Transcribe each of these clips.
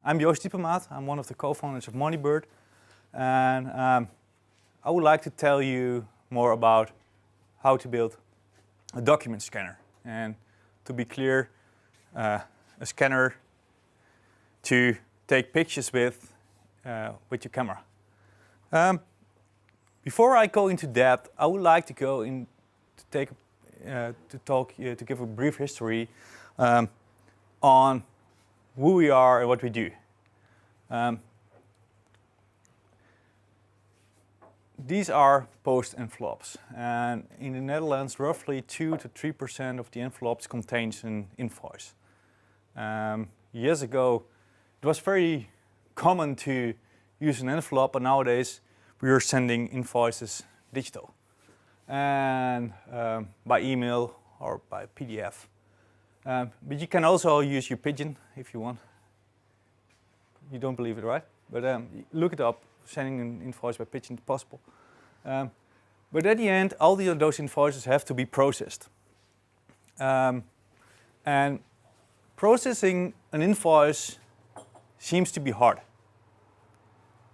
I'm Joost Diepenmaat. I'm one of the co-founders of Moneybird, and I would like to tell you more about how to build a document scanner. And to be clear, a scanner to take pictures with your camera. Before I go into that, I would like to go in to give a brief history on who we are and what we do. These are post envelopes, and in the Netherlands, roughly 2 to 3% of the envelopes contains an invoice. Years ago, it was very common to use an envelope, but nowadays we are sending invoices digital and by email or by PDF. But you can also use your pigeon if you want. You don't believe it, right? But look it up. Sending an invoice by pigeon is possible. But at the end, all those invoices have to be processed. And processing an invoice seems to be hard.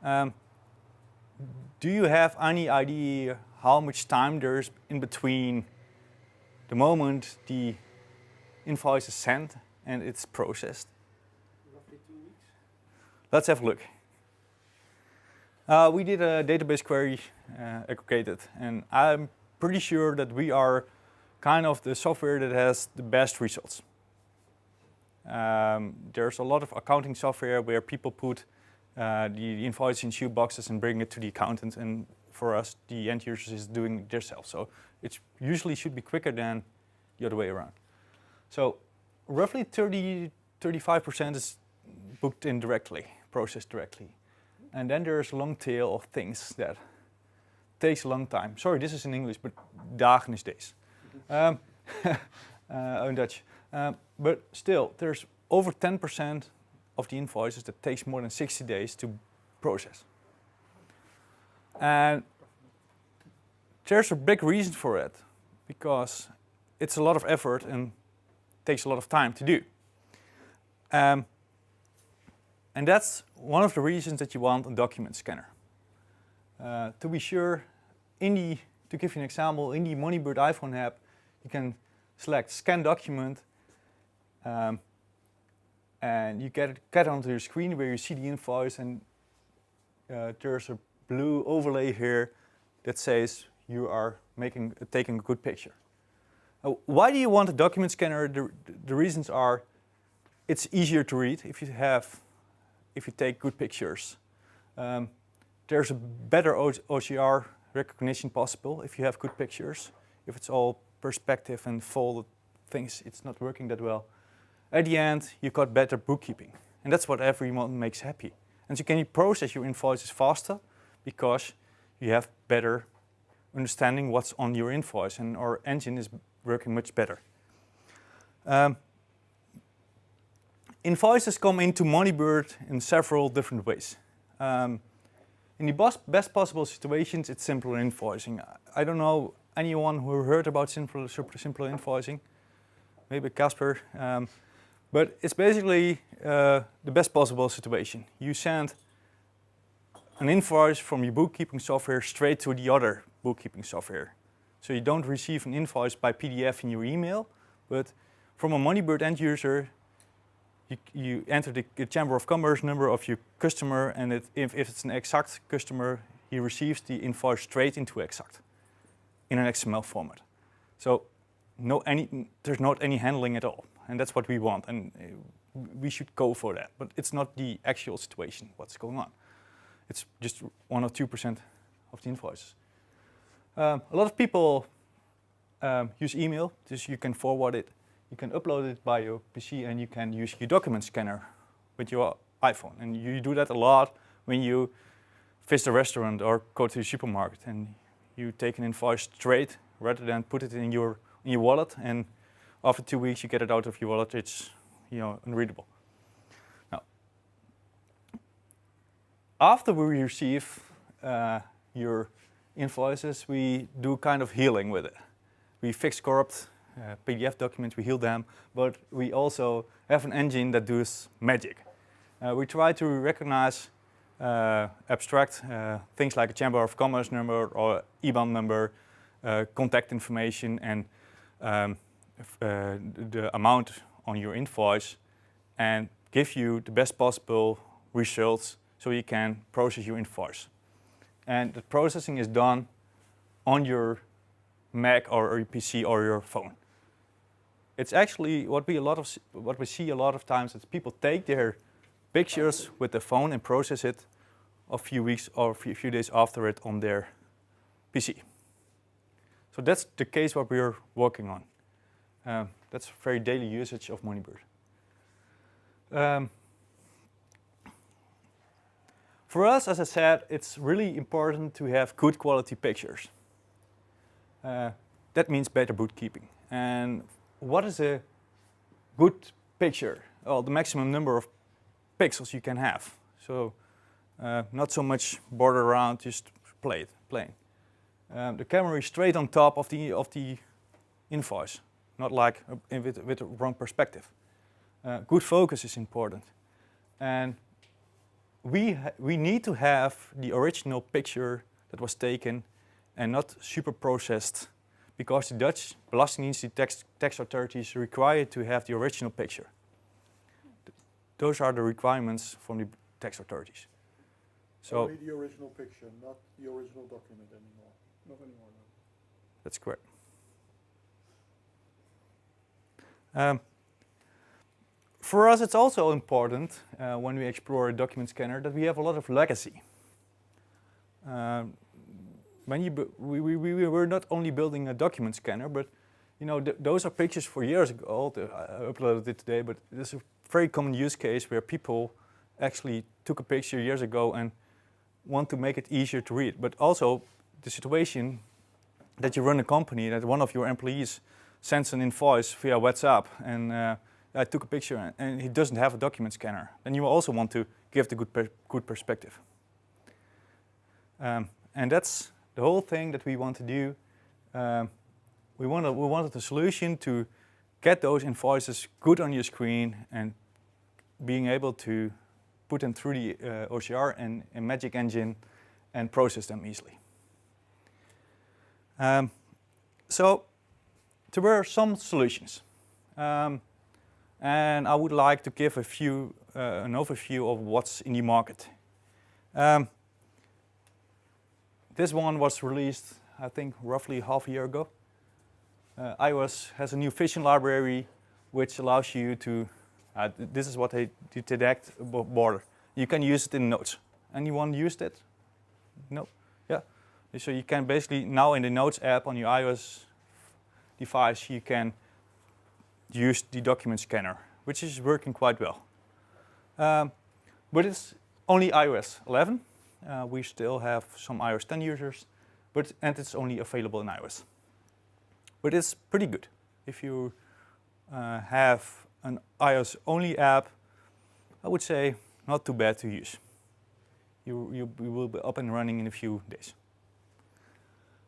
Do you have any idea how much time there's in between the moment the invoice is sent and it's processed? Roughly 2 weeks. Let's have a look. We did a database query aggregated, and I'm pretty sure that we are kind of the software that has the best results. There's a lot of accounting software where people put the invoice in shoe boxes and bring it to the accountant, and for us, the end users is doing it themselves. So it usually should be quicker than the other way around. So roughly 35% is booked in directly, processed directly. And then there's a long tail of things that takes a long time. Sorry, this is in English, but dagen is days. In Dutch. But still, there's over 10% of the invoices that takes more than 60 days to process. And there's a big reason for it, because it's a lot of effort and takes a lot of time to do. And that's one of the reasons that you want a document scanner. To be sure, to give you an example, in the Moneybird iPhone app, you can select Scan Document, and you get onto your screen where you see the invoice, and there's a blue overlay here that says you are taking a good picture. Why do you want a document scanner? The reasons are, it's easier to read if you take good pictures. There's a better OCR recognition possible if you have good pictures. If it's all perspective and folded things, it's not working that well. At the end, you got better bookkeeping, and that's what everyone makes happy. And so can you process your invoices faster because you have better understanding what's on your invoice, and our engine is working much better. Invoices come into Moneybird in several different ways. In the best possible situations, it's simpler invoicing. I don't know anyone who heard about simple invoicing, maybe Casper, but it's basically the best possible situation. You send an invoice from your bookkeeping software straight to the other bookkeeping software. So you don't receive an invoice by PDF in your email, but from a Moneybird end user, you enter the Chamber of Commerce number of your customer, and if it's an Exact customer, he receives the invoice straight into Exact in an XML format. So there's not any handling at all, and that's what we want, and we should go for that. But it's not the actual situation, what's going on. It's just 1 or 2% of the invoices. A lot of people use email, just you can forward it. You can upload it by your PC, and you can use your document scanner with your iPhone. And you do that a lot when you visit a restaurant or go to the supermarket, and you take an invoice straight rather than put it in your wallet, and after 2 weeks you get it out of your wallet. It's unreadable. Now, after we receive your invoices, we do kind of healing with it. We fix corrupt PDF documents, we heal them, but we also have an engine that does magic. We try to recognize abstract things like a Chamber of Commerce number or IBAN number, contact information, and the amount on your invoice, and give you the best possible results so you can process your invoice. And the processing is done on your Mac or your PC or your phone. It's actually what we see a lot of times is people take their pictures with the phone and process it a few weeks or a few days after it on their PC. So that's the case what we're working on. That's very daily usage of Moneybird. For us, as I said, it's really important to have good quality pictures. That means better bookkeeping. And what is a good picture? Well, the maximum number of pixels you can have. So not so much border around, just plain. The camera is straight on top of the invoice, not like with the wrong perspective. Good focus is important. And we need to have the original picture that was taken and not super processed, because the Dutch Belastingdienst tax authorities require to have the original picture. Those are the requirements from the tax authorities. So only the original picture, not the original document anymore. Not anymore, no. That's correct. For us, it's also important when we explore a document scanner that we have a lot of legacy. We're not only building a document scanner, but those are pictures for years ago. I uploaded it today, but this is a very common use case where people actually took a picture years ago and want to make it easier to read. But also the situation that you run a company, that one of your employees sends an invoice via WhatsApp, and I took a picture and he doesn't have a document scanner. Then you also want to give the good perspective. And that's the whole thing that we want to do. We wanted a solution to get those invoices good on your screen and being able to put them through the OCR and Magic Engine and process them easily. So there were some solutions. And I would like to give an overview of what's in the market. This one was released, I think, roughly half a year ago. iOS has a new vision library which allows you to, this is what they detect border. You can use it in Notes. Anyone used it? No? Yeah. So you can basically, now in the Notes app on your iOS device, you can use the document scanner, which is working quite well. But it's only iOS 11. We still have some iOS 10 users, and it's only available in iOS. But it's pretty good. If you have an iOS only app, I would say not too bad to use. You will be up and running in a few days.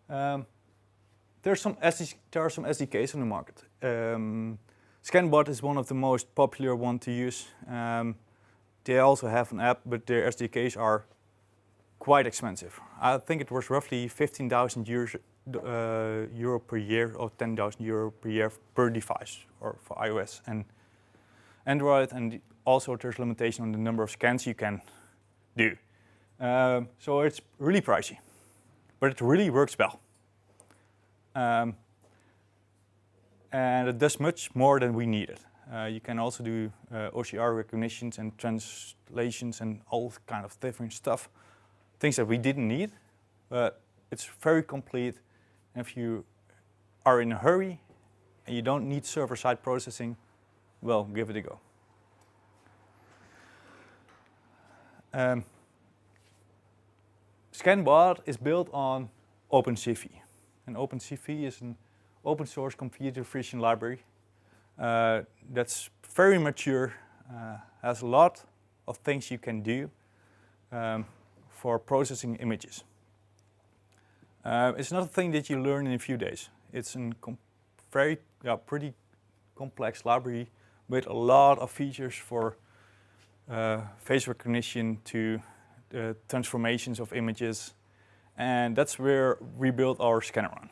There are some SDKs on the market. ScanBot is one of the most popular one to use. They also have an app, but their SDKs are quite expensive. I think it was roughly 15,000 euro per year or 10,000 euro per year per device, or for iOS and Android, and also there's limitation on the number of scans you can do. So it's really pricey, but it really works well. And it does much more than we needed. You can also do OCR recognitions and translations and all kind of different stuff. Things that we didn't need, but it's very complete. If you are in a hurry and you don't need server-side processing, well, give it a go. ScanBot is built on OpenCV. And OpenCV is an open source computer vision library that's very mature, has a lot of things you can do for processing images. It's not a thing that you learn in a few days. It's a pretty complex library with a lot of features for face recognition to transformations of images, and that's where we build our scanner on.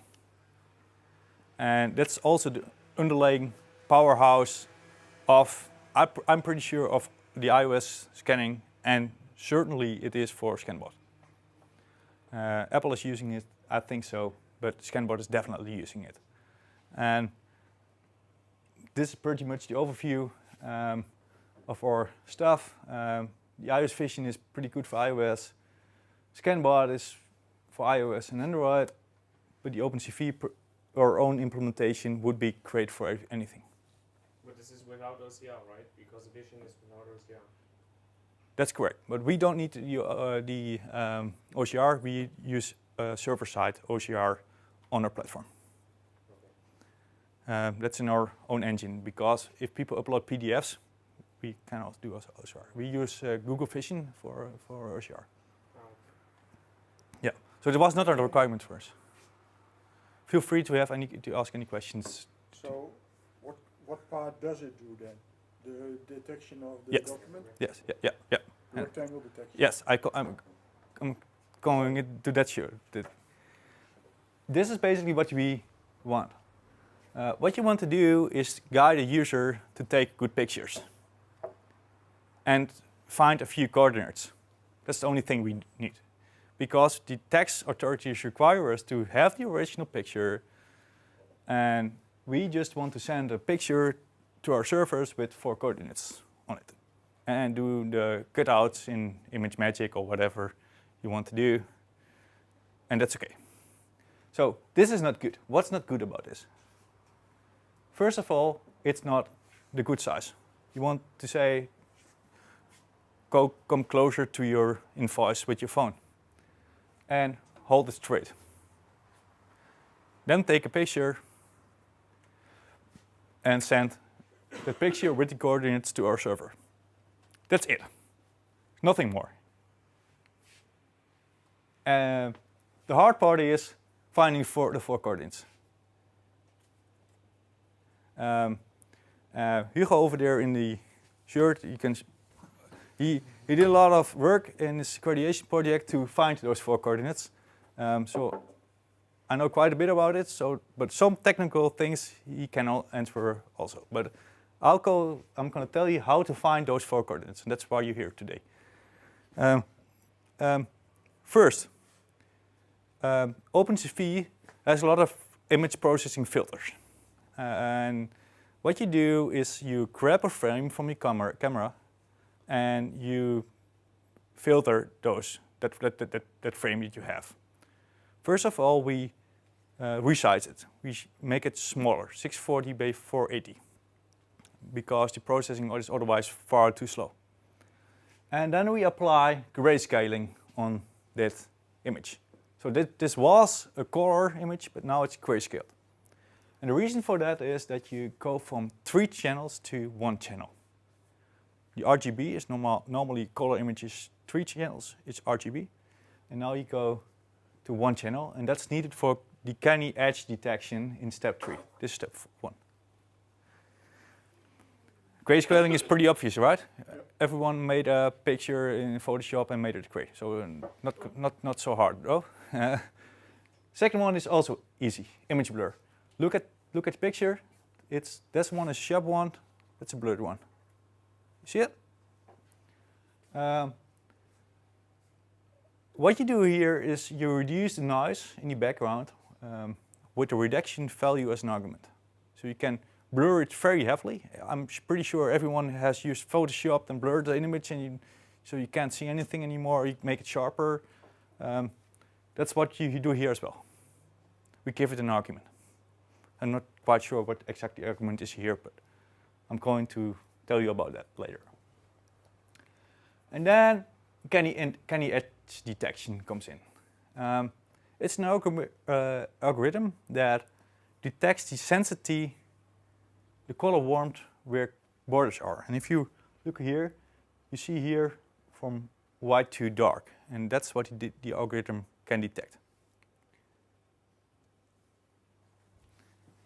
And that's also the underlying powerhouse of, I'm pretty sure, of the iOS scanning, and certainly it is for ScanBot. Apple is using it, I think so, but ScanBot is definitely using it. And this is pretty much the overview of our stuff. The iOS vision is pretty good for iOS. ScanBot is for iOS and Android, but the OpenCV, our own implementation, would be great for anything. But this is without OCR, right? Because the vision is without OCR. That's correct, but we don't need the OCR. We use server-side OCR on our platform. Okay. That's in our own engine, because if people upload PDFs, we cannot do OCR. We use Google Vision for OCR. Oh. Yeah, so it was not a requirement for us. Feel free to ask any questions. So, what part does it do then? The detection of the Yes. document? Yes, yeah. The rectangle detection? Yes, I'm going into that sure. This is basically what we want. What you want to do is guide a user to take good pictures and find a few coordinates. That's the only thing we need. Because the tax authorities require us to have the original picture, and we just want to send a picture to our servers with 4 coordinates on it, and do the cutouts in ImageMagick or whatever you want to do, and that's okay. So this is not good. What's not good about this? First of all, it's not the good size. You want to say, come closer to your invoice with your phone and hold it straight. Then take a picture and send the picture with the coordinates to our server. That's it. Nothing more. The hard part is finding the 4 coordinates. Hugo over there in the shirt, you can. He did a lot of work in his coordination project to find those 4 coordinates. So I know quite a bit about it. But some technical things he cannot answer also. But I'm going to tell you how to find those 4 coordinates, and that's why you're here today. First, OpenCV has a lot of image processing filters. And what you do is you grab a frame from your camera and you filter that frame that you have. First of all, we resize it. We make it smaller, 640 by 480, because the processing is otherwise far too slow. And then we apply grayscaling on that image. So this was a color image, but now it's grayscaled. And the reason for that is that you go from 3 channels to 1 channel. The RGB is normally color images 3 channels, it's RGB. And now you go to 1 channel, and that's needed for the canny edge detection in step 3. This is step 1. Grayscaling is pretty obvious, right? Yep. Everyone made a picture in Photoshop and made it gray, so not so hard, though. Second one is also easy, image blur. Look at the picture. This one is a sharp one. That's a blurred one. You see it? What you do here is you reduce the noise in the background with the reduction value as an argument. So you can blur it very heavily. I'm pretty sure everyone has used Photoshop and blurred the image, and so you can't see anything anymore. You make it sharper. That's what you do here as well. We give it an argument. I'm not quite sure what exactly the argument is here, but I'm going to tell you about that later. And then canny edge detection comes in. It's an algorithm that detects the sensitivity, the color warmth where borders are. And if you look here, you see here from white to dark, and that's what the algorithm can detect.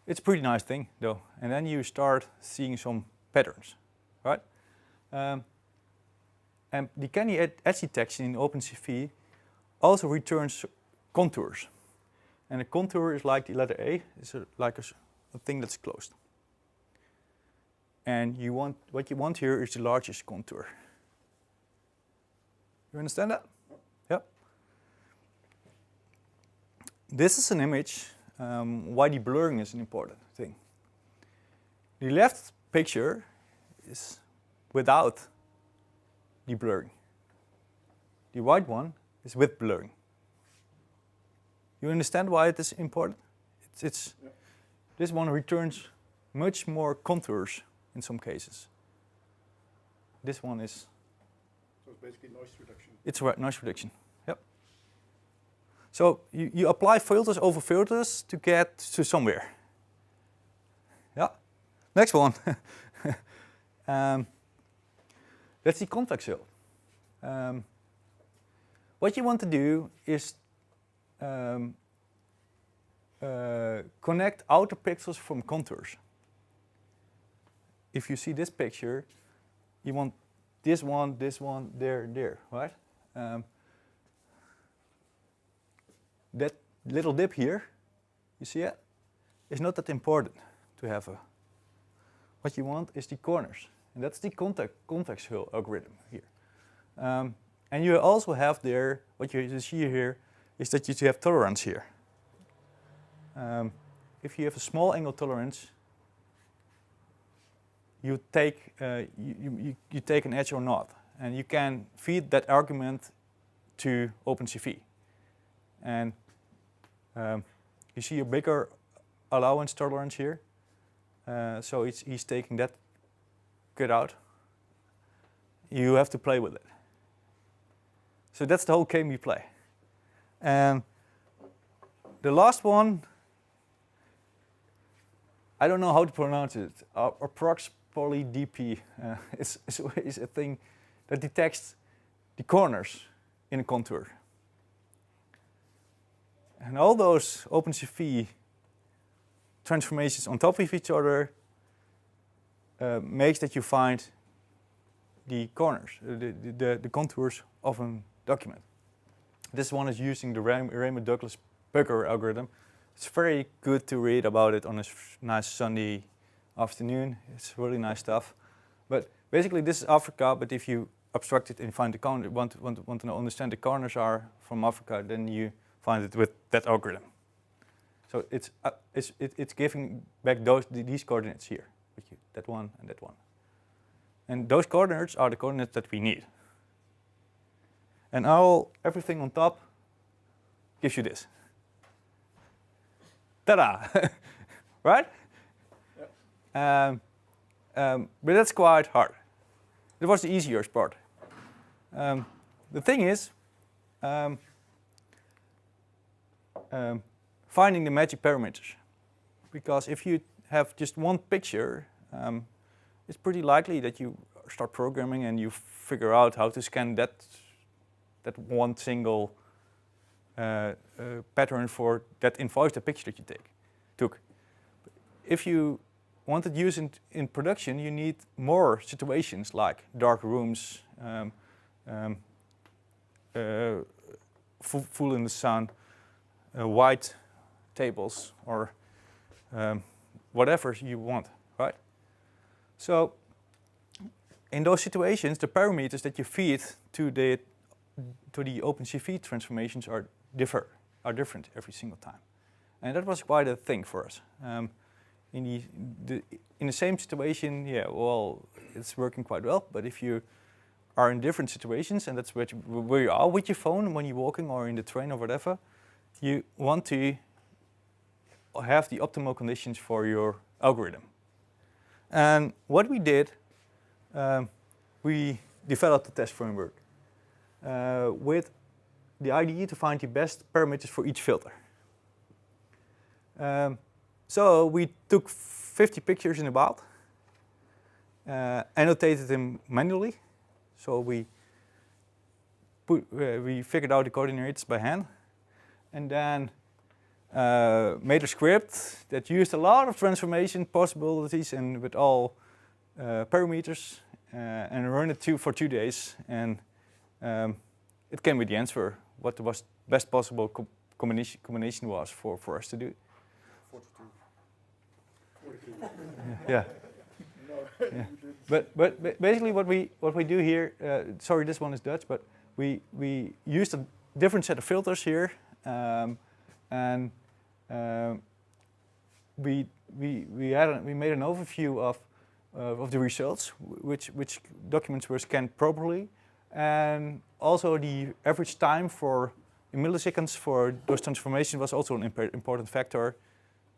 It's a pretty nice thing, though. And then you start seeing some patterns, right? And the candy edge detection in OpenCV also returns contours. And a contour is like the letter A, it's like a thing that's closed. And what you want here is the largest contour. You understand that? Yep. This is an image, why the blurring is an important thing. The left picture is without the blurring. The right one is with blurring. You understand why it is important? This one returns much more contours in some cases. This one is... So it's basically noise reduction. It's noise reduction, yep. So you apply filters over filters to get to somewhere. Yeah. Next one. That's the convex hull. What you want to do is connect outer pixels from contours. If you see this picture, you want this one, there, right? That little dip here, you see it? It's not that important to have a... What you want is the corners. And that's the convex hull algorithm here. And you also have there, what you see here, is that you have tolerance here. If you have a small angle tolerance, you take you take an edge or not, and you can feed that argument to OpenCV. And you see a bigger allowance tolerance here, so he's taking that cut out. You have to play with it. So that's the whole game we play. And the last one, I don't know how to pronounce it. Approx PolyDP is a thing that detects the corners in a contour. And all those OpenCV transformations on top of each other makes that you find the corners, the contours of a document. This one is using the Raymond-Douglas Pucker algorithm. It's very good to read about it on a nice sunny afternoon. It's really nice stuff. But basically this is Africa, but if you abstract it and find the corner, want to understand the corners are from Africa, then you find it with that algorithm. So it's giving back these coordinates here, that one and that one. And those coordinates are the coordinates that we need. And everything on top gives you this. Ta-da! Right? Yep. But that's quite hard. It was the easier part. The thing is, finding the magic parameters. Because if you have just one picture, it's pretty likely that you start programming and you figure out how to scan that one single pattern for that invoice, the picture that you took. If you want to use it in production, you need more situations like dark rooms, full in the sun, white tables, or whatever you want, right? So in those situations, the parameters that you feed to the OpenCV transformations are different every single time. And that was quite a thing for us. In the same situation, yeah, well, it's working quite well, but if you are in different situations, and that's where you are with your phone when you're walking or in the train or whatever, you want to have the optimal conditions for your algorithm. And what we did, we developed a test framework with the idea to find the best parameters for each filter. So we took 50 pictures in the wild, annotated them manually. So we figured out the coordinates by hand, and then made a script that used a lot of transformation possibilities and with all parameters, and run it for 2 days, and it came with the answer what the best possible combination was for us to do. 42. Yeah. No, Yeah. But basically what we do here, sorry, this one is Dutch, but we used a different set of filters here, and we made an overview of the results, which documents were scanned properly, and also the average time in milliseconds for those transformations was also an important factor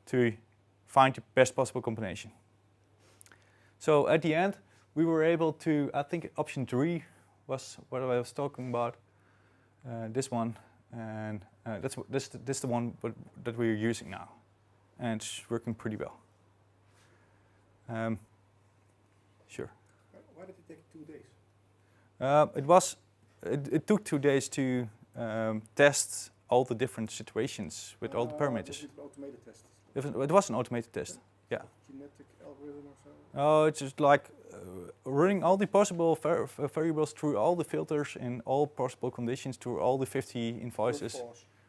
to find the best possible combination. So at the end, we were able to, I think option 3 was what I was talking about, this one, and this is the one that we're using now, and it's working pretty well. Sure. Why did it take 2 days? It took 2 days to test all the different situations with all the parameters. Was it an automated test? It was an automated test. Yeah. Genetic algorithm or so? Oh, it's just like running all the possible variables through all the filters in all possible conditions through all the 50 invoices.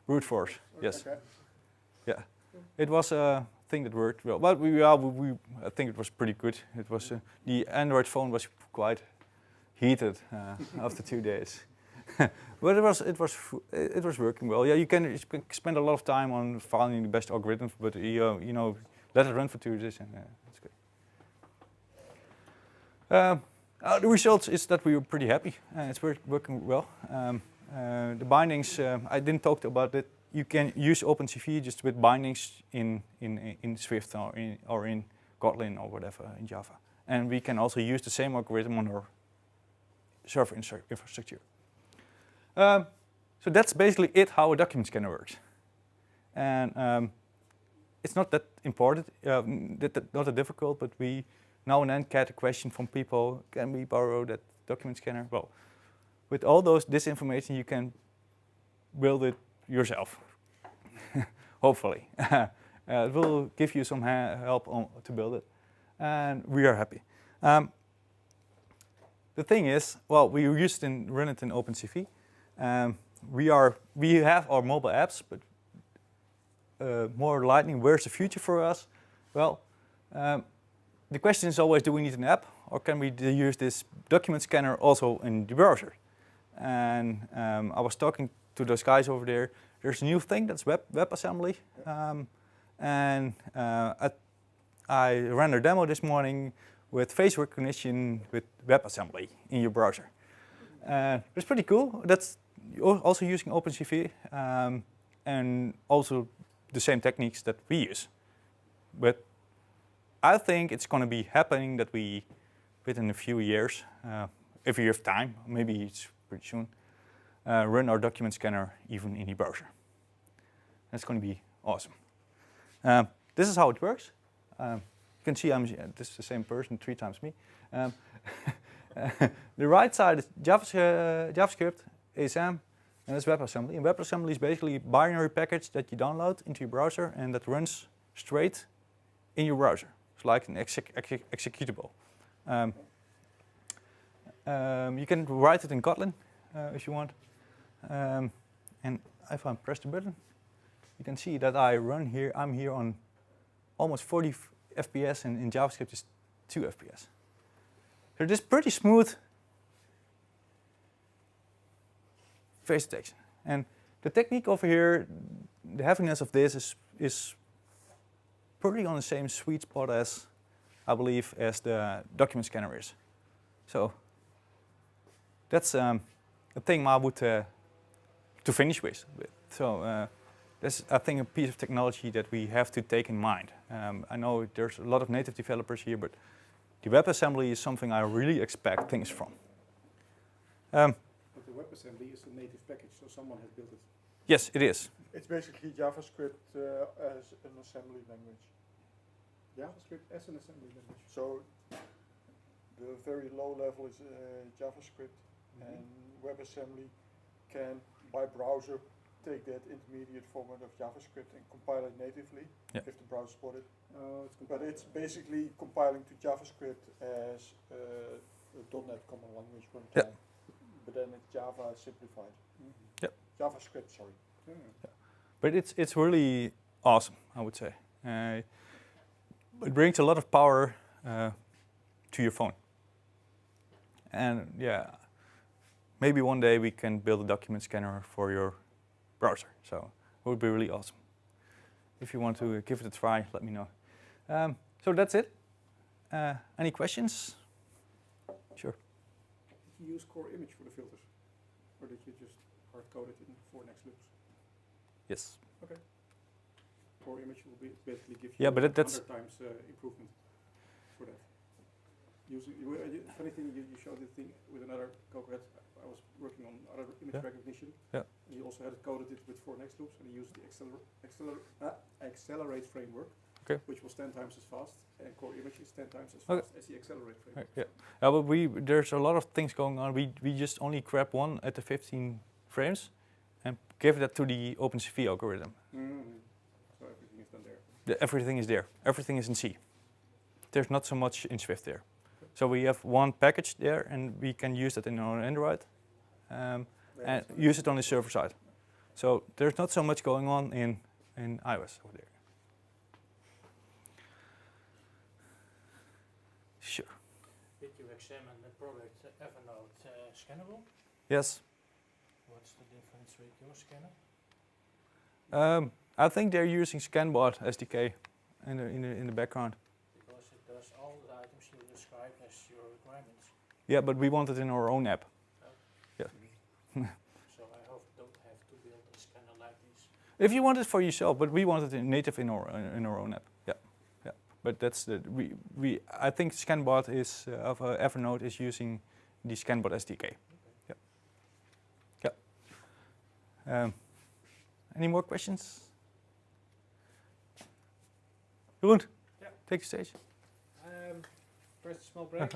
Brute force. Yes. Okay. Yeah. It was a thing that worked well. But I think it was pretty good. It was the Android phone was quite heated after 2 days. But it was working well. Yeah, you can spend a lot of time on finding the best algorithm, but you know, let it run for 2 days, and that's good. The results is that we were pretty happy. It's working well. The bindings, I didn't talk about it. You can use OpenCV just with bindings in Swift or in Kotlin or whatever in Java, and we can also use the same algorithm on our server infrastructure. So that's basically it, how a document scanner works. And it's not that important, not that difficult, but we now and then get a question from people, can we borrow that document scanner? Well, with all this information, you can build it yourself, hopefully. It will give you some help to build it, and we are happy. The thing is, well, we run it in OpenCV. We have our mobile apps, but more Lightning, where's the future for us? Well, the question is always, do we need an app, or can we use this document scanner also in the browser? And I was talking to those guys over there. There's a new thing that's WebAssembly, and I ran a demo this morning with face recognition with WebAssembly in your browser. It's pretty cool. That's also using OpenCV, and also the same techniques that we use. But I think it's going to be happening that we, within a few years, if we have time, maybe it's pretty soon, run our document scanner even in the browser. That's going to be awesome. This is how it works. You can see this is the same person 3 times me. The right side is JavaScript, ASM, and that's WebAssembly. And WebAssembly is basically a binary package that you download into your browser and that runs straight in your browser. It's like an executable. You can write it in Kotlin if you want. And if I press the button, you can see that I run here. I'm here on almost 40 FPS, and in JavaScript it's 2 FPS. So this pretty smooth face detection. And the technique over here, the heaviness of this is pretty on the same sweet spot as, I believe, as the document scanner is. So that's a thing I would to finish with. So that's, I think, a piece of technology that we have to take in mind. I know there's a lot of native developers here, but the WebAssembly is something I really expect things from. But the WebAssembly is a native package, so someone has built it. Yes, it is. It's basically JavaScript as an assembly language. JavaScript as an assembly language. So the very low level is JavaScript, and WebAssembly can, by browser, take that intermediate format of JavaScript and compile it natively, if the browser supports it. But it's basically compiling to JavaScript as .NET common language one Yeah. time, but then it's Java simplified. Yep. JavaScript, sorry. But it's really awesome, I would say. It brings a lot of power to your phone. And yeah, maybe one day we can build a document scanner for your browser. So it would be really awesome. If you want to give it a try, let me know. So that's it. Any questions? Sure. Did you use core image for the filters? Or did you just hard code it in 4 next loops? Yes. Core image will basically give you Yeah, but that's 100 times improvement for that. Funny thing, you showed the thing with another CocoaHead. I was working on other image recognition. Yeah. And you also had it coded it with 4 next loops, and you used the accelerate framework, Okay. which was 10 times as fast, and core image is 10 times as Okay. fast as the accelerate framework. Yeah. But there's a lot of things going on. We just only grab one at the 15 frames and give that to the OpenCV algorithm. So everything is done there. Everything is there. Everything is in C. There's not so much in Swift there. So we have one package there, and we can use that in our Android and use it on the server side. So there's not so much going on in iOS over there. Sure. Did you examine the product Evernote scannable? Yes. What's the difference with your scanner? I think they're using ScanBot SDK in the background. Because it does all the items you describe as your requirements. Yeah, but we want it in our own app. So I hope don't have to build a scanner like this. If you want it for yourself, but we want it native in our own app. Yeah. But that's the I think ScanBot is of Evernote is using the ScanBot SDK. Yeah. Any more questions? Jeroen, Yeah. take the stage. First a small break.